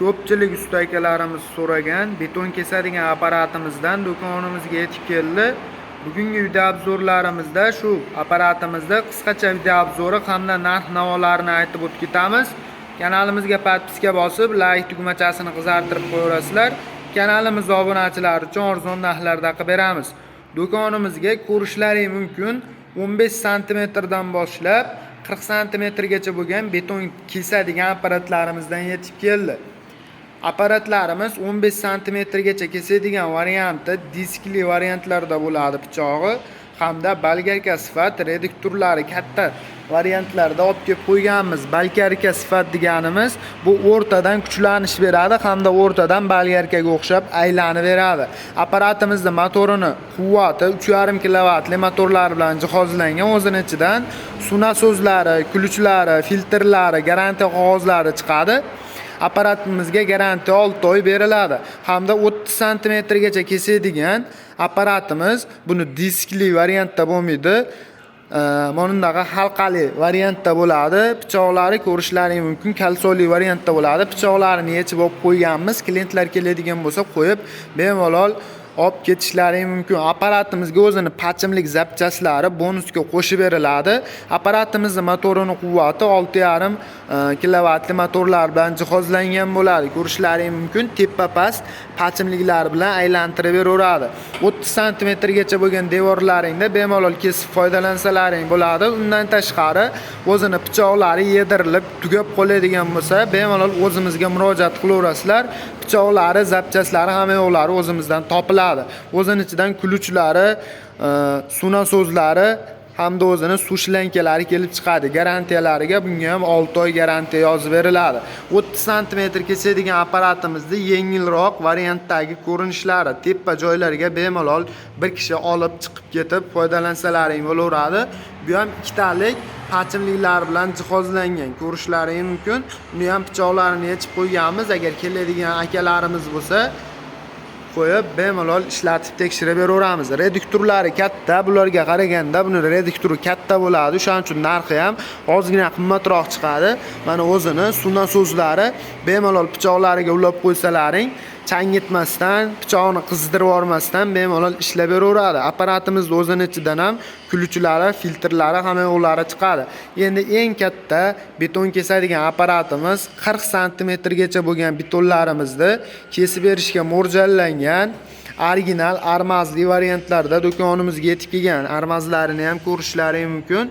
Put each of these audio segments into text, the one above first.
Ko'pchilik usta akalarimiz so'ragan beton kesadigan apparatimizdan do'konimizga yetib keldi. Bugungi video obzorlarimizda shu apparatimizda qisqacha video obzori hamda narx-navolarini aytib o'tib ketamiz. Kanalimizga podpiska bosib, like tugmachasini qizartirib qo'yasizlar. Kanalimiz obunachilari uchun arzon narxlarda qilib beramiz. Do'konimizga ko'rishlaring mumkin 15 sm dan boshlab 40 sm gacha bo'lgan beton kesadigan apparatlarimizdan yetib keldi. Apparatlarimiz 15 sm gacha kesadigan varianti diskli variantlarda bo'ladi pichog'i hamda balgarka sifat reduktorlari katta variantlarda olib kelib qo'yganmiz. Balgarka sifat deganimiz bu o'rtadan kuchlanish beradi hamda o'rtadan balgarkaga o'xshab aylanib beradi. Apparatimizning motorini quvvati 3,5 kilovatli motorlar bilan jihozlangan. O'zining ichidan suv nasozlari, ключlari, filtrlari, garantiya qog'ozlari chiqadi. Apparatimizga garantiya 6 oy beriladi. Hamda 30 sm gacha kesadigan apparatimiz buni diskli variantda bo'lmaydi. Monundaqa halqali variantda bo'ladi. Pichoqlari ko'rishlaring mumkin kalsoli variantda bo'ladi. Pichoqlarini yechib olib qo'yganmiz. Klientlar keladigan bo'lsa qo'yib bemalol olib ketishlari mumkin. Apparatimizga o'zini pachimlik zapchaslari bonusga qo'shib beriladi. Apparatimizning motorining quvvati 6,5 kilovatli motorlar bilan jihozlangan bo'ladi. Ko'rishlaring mumkin. Tepa-past pachimliklar bilan aylantirib beraveradi. 30 sm gacha bo'lgan devorlaringda bemalol kesib foydalansalaring bo'ladi. Undan tashqari o'zini pichoqlari yedirilib tugab qoladigan bo'lsa, bemalol o'zimizga murojaat qilaverasizlar. Pichoqlari, zapchaslari hamma yo'qlari o'zimizdan topiladi. O'zining ichidan ключlari, suv nasozlari hamda o'zini suv shlankalari kelib chiqadi. Garantiyalariga bunga ham 6 oy garantiya yozib beriladi. 30 sm kesadigan apparatimizda yengilroq variantdagi ko'rinishlari tepa joylariga bemalol bir kishi olib chiqib ketib foydalansalaring bo'laveradi. Bu ham ikkitalik pachimliklar bilan jihozlangan. Ko'rishlaring mumkin. Buni ham pichoqlarini yechib qo'yganmiz. Agar keladigan akalarimiz bo'lsa, qo'yib bemalol ishlatib tekshirib beraveramiz. Reduktorlari katta, bularga qaraganda buni reduktori katta bo'ladi. Shuning uchun narxi ham ozgina qimmatroq chiqadi. Mana o'zini suv nasozlari bemalol pichoqlariga ulab qo'ysalaring, changitmasdan, pichoqni qizdirib yormasdan bemalol ishlab beraveradi. Apparatimizning o'zining ichidan ham ключlari, filtrlari hamma yo'llari chiqadi. Endi eng katta beton kesadigan apparatimiz 40 sm gacha bo'lgan betonlarimizni kesib berishga mo'ljallangan original armazli variantlarda do'konimizga yetib kelgan. Armazlarini ham ko'rishlaring mumkin.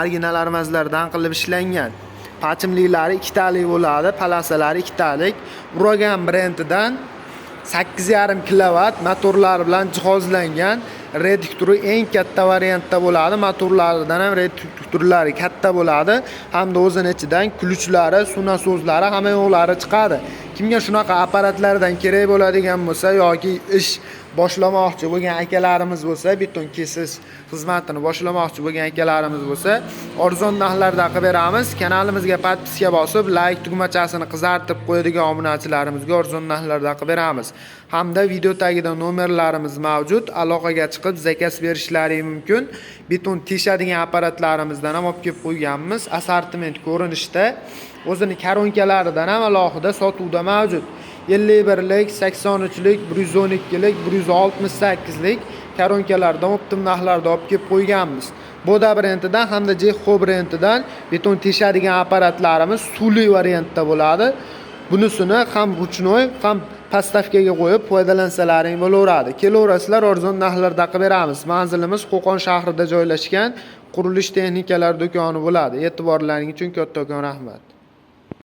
Original armazlardan qilib ishlangan. Pachimliklari ikkitalik bo'ladi, palasalari ikkitalik. Uragan brendidan 8,5 kilovat motorlar bilan jihozlangan. Reduktori eng katta variantda bo'ladi. Motorlaridan ham reduktorlari katta bo'ladi. Hamda o'zining ichidan ключlari, suv nasozlari hamma yo'qlari chiqadi. Kimga shunaqa apparatlardan kerak bo'ladigan bo'lsa yoki ish boshlamoqchi bo'lgan akalarimiz bo'lsa, beton kesish xizmatini boshlamoqchi bo'lgan akalarimiz bo'lsa, arzon narxlarda qilib beramiz. Kanalimizga podpiska bosib, like tugmachasini qizartirib qo'yadigan obunachilarimizga arzon narxlarda qilib beramiz. Hamda video tagida nomerlarimiz mavjud. Aloqaga chiqib zakaz berishlari mumkin. Beton teshadigan apparatlarimizdan ham olib kelib qo'yganmiz. Assortiment ko'rinishda o'zini karonkalaridan ham alohida sotuvda mavjud. 51lik, 83lik, 112lik, 168lik karonkalardan optim narxlarda olib kelib qo'yganmiz. Boda brendidan hamda Jexo brendidan beton teshadigan apparatlarimiz suvli variantda bo'ladi. Bunisini ham ruchnoy, ham postavkaga qo'yib foydalansalaring bo'laveradi. Kelaverasizlar, arzon narxlarda qilib beramiz. Manzilimiz Qo'qon shahrida joylashgan qurilish texnikalar do'koni bo'ladi. E'tiborlaringiz uchun kattakon rahmat.